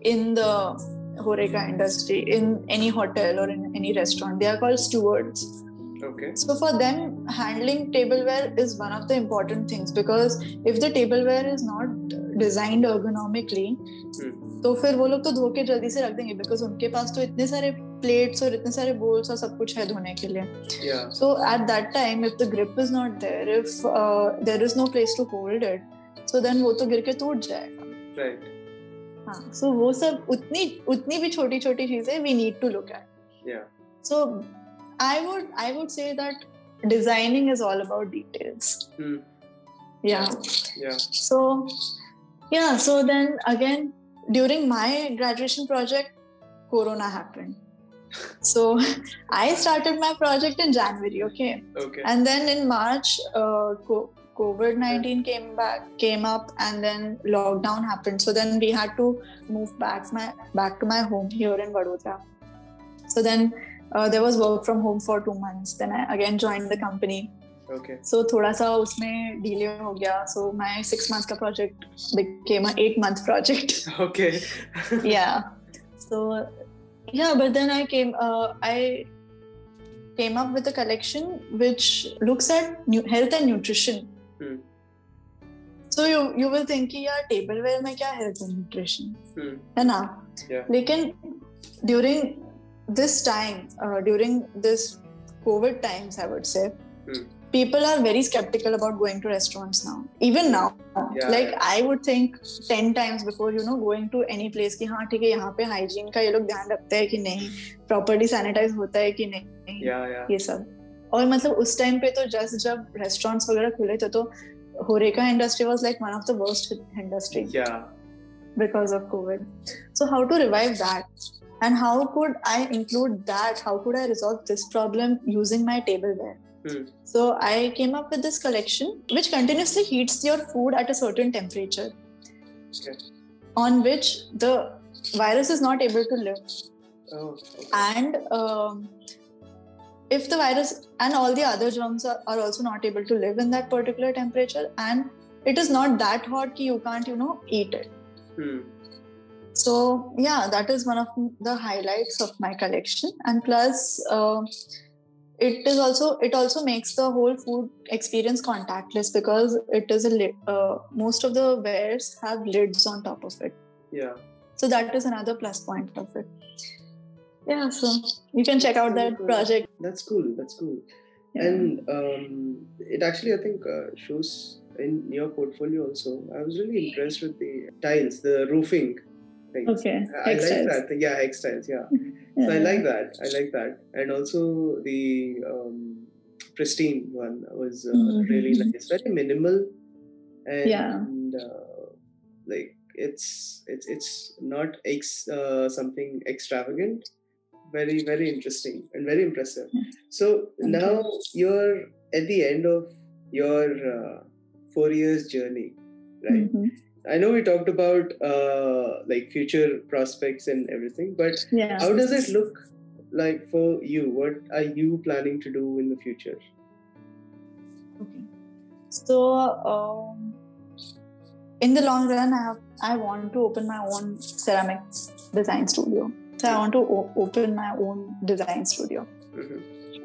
in the Horeca industry, in any hotel or in any restaurant, they are called stewards. Okay. So for them, handling tableware is one of the important things, because if the tableware is not designed ergonomically, तो फिर वो लोग तो धो के जल्दी से रख देंगे, because उनके पास तो इतने सारे plates और इतने सारे bowls और सब कुछ है धोने के लिए. Yeah. So at that time, if the grip is not there, if there is no place to hold it, so then वो तो गिर के टूट जाएगा. Right. हाँ, so वो सब उतनी भी छोटी-छोटी चीजें we need to look at. Yeah. So I would say that designing is all about details. Yeah. So then again, during my graduation project, Corona happened. So I started my project in January, okay? And then in March, COVID-19 came up, and then lockdown happened. So then we had to move back to my home here in Vadodara. So then there was work from home for 2 months. Then I again joined the company. Okay. So थोड़ा सा उसमें delay हो गया. So my 6 months का project became an 8-month project. Okay. Yeah. So but then I came up with a collection which looks at health and nutrition. So you will think कि यार tableware में क्या health and nutrition है ना? Yeah. लेकिन during this time, during this COVID times, I would say, people are very skeptical about going to restaurants now. Even now, I would think 10 times before, going to any place कि हाँ ठीक है, यहाँ पे hygiene का ये लोग ध्यान रखते हैं कि नहीं, properly sanitize होता है कि नहीं, ये सब. और मतलब उस time पे तो जब restaurants वगैरह खुले थे तो Horeca industry was like one of the worst industry. Yeah. Because of COVID. So how to revive that? And how could I include that? How could I resolve this problem using my tableware? So I came up with this collection which continuously heats your food at a certain temperature, on which the virus is not able to live. Oh, okay. And if the virus and all the other germs are also not able to live in that particular temperature, and it is not that hot you can't, eat it. So yeah, that is one of the highlights of my collection. And plus, it also makes the whole food experience contactless, because it is most of the wares have lids on top of it. Yeah. So that is another plus point of it. Yeah, so you can check out that project. That's cool. Yeah. And it actually, I think, shows in your portfolio also. I was really impressed with the tiles, the roofing things. Okay. I like that. Yeah, hex tiles. Yeah. So I like that. And also the pristine one was really nice. Very minimal. And like it's not something extravagant. Very, very interesting and very impressive. So now you're at the end of your 4 years journey, right? I know we talked about like future prospects and everything, but how does it look like for you? What are you planning to do in the future? Okay. So in the long run, I want to open my own ceramics design studio. So I want to open my own design studio.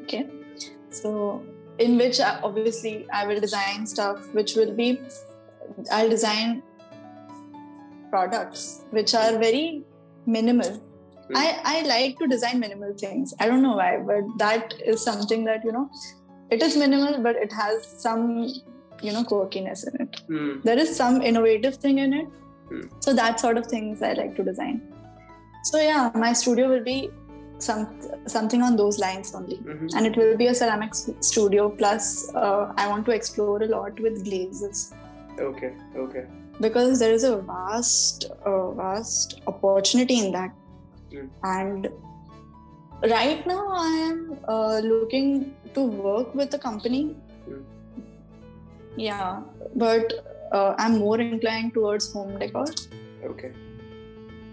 Okay. So in which obviously I will design stuff which will be, I'll design products which are very minimal. I like to design minimal things. I don't know why, but that is something that, it is minimal, but it has some, quirkiness in it. There is some innovative thing in it. So that sort of things I like to design. So yeah, my studio will be something on those lines only. And it will be a ceramics studio. Plus, I want to explore a lot with glazes. Okay. Because there is a vast opportunity in that. And right now I am looking to work with a company. Yeah, but I'm more inclined towards home decor. Okay.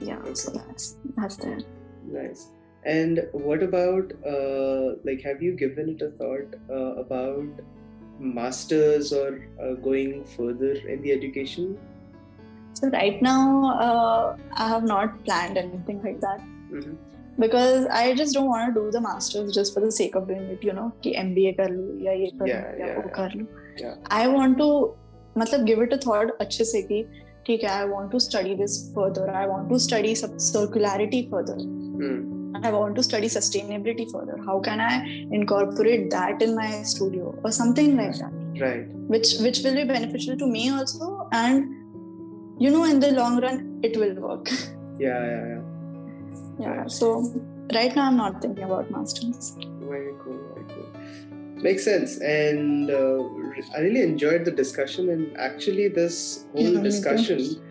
Yeah, so that's there. Nice. And what about like, have you given it a thought about masters or going further in the education? So right now I have not planned anything like that. Because I just don't want to do the masters just for the sake of doing it, कि MBA कर लूँ या ये कर लूँ या वो कर लूँ. I want to give it a thought अच्छे से कि ठीक है, I want to study this further. I want to study circularity further. I want to study sustainability further. How can I incorporate that in my studio or something like that? Right. Which will be beneficial to me also, and in the long run it will work. Yeah. Right. So right now I'm not thinking about masters. Very cool. Makes sense. And I really enjoyed the discussion, and actually this whole discussion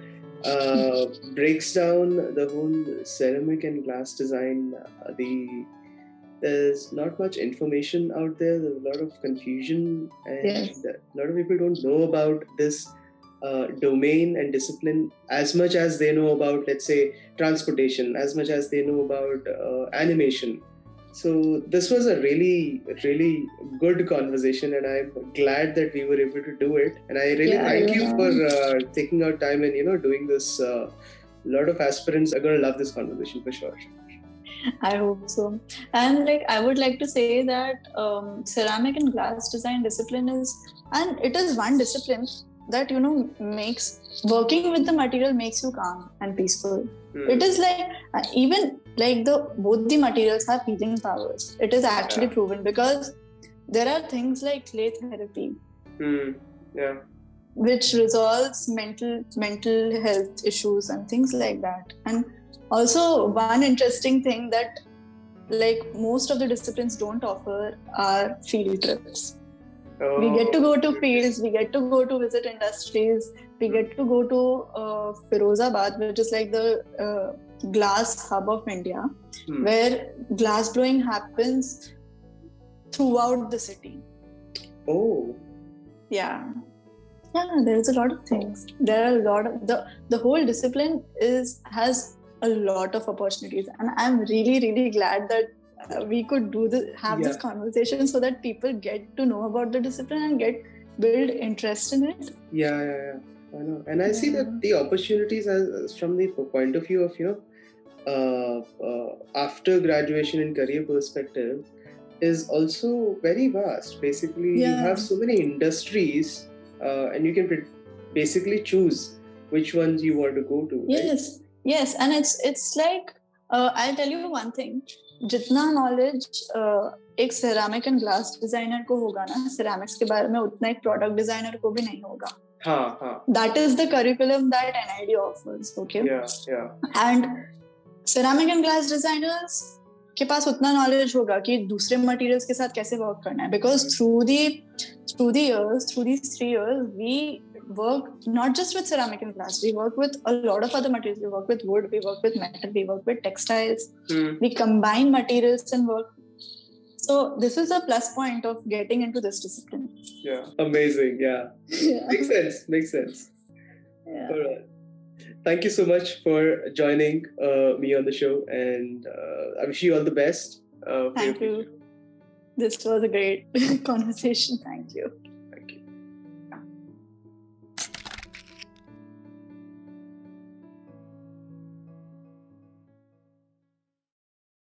breaks down the whole ceramic and glass design. There's not much information out there. There's a lot of confusion, and a lot of people don't know about this domain and discipline as much as they know about, let's say, transportation, as much as they know about animation. So this was a really, really good conversation, and I'm glad that we were able to do it. And I really thank you for taking out time and doing this. A lot of aspirants are going to love this conversation for sure. I hope so. And I would like to say that ceramic and glass design discipline is one discipline that makes working with the material makes you calm and peaceful. It is even both the materials have healing powers. It is actually proven, because there are things like clay therapy, which resolves mental health issues and things like that. And also one interesting thing that most of the disciplines don't offer are field trips. We get to go to fields, we get to go to visit industries, we get to go to Firozabad, which is the glass hub of India, where glass blowing happens throughout the city. Oh. Yeah, there's a lot of things. There are a lot of the whole discipline has a lot of opportunities, and I'm really, really glad that we could have this conversation so that people get to know about the discipline and build interest in it. Yeah. I know. And I see that the opportunities as from the point of view of, after graduation and career perspective is also very vast. Basically, you have so many industries and you can basically choose which ones you want to go to. Yes. Right? Yes. And it's like, I'll tell you one thing. जितना knowledge एक ceramic and glass designer को होगा ना, ceramics के बारे में उतना एक product designer को भी नहीं होगा. That is the curriculum that NID offers. Okay. Yeah. And ceramic and glass designers के पास उतना knowledge होगा कि दूसरे materials के साथ कैसे work करना है. Because through these 3 years, we work not just with ceramic and glass. We work with a lot of other materials. We work with wood, we work with metal, we work with textiles. We combine materials and work. So this is a plus point of getting into this discipline. Yeah, amazing. Yeah. Makes sense. Yeah. All right. Thank you so much for joining me on the show, and I wish you all the best. Thank you. This was a great conversation. Thank you.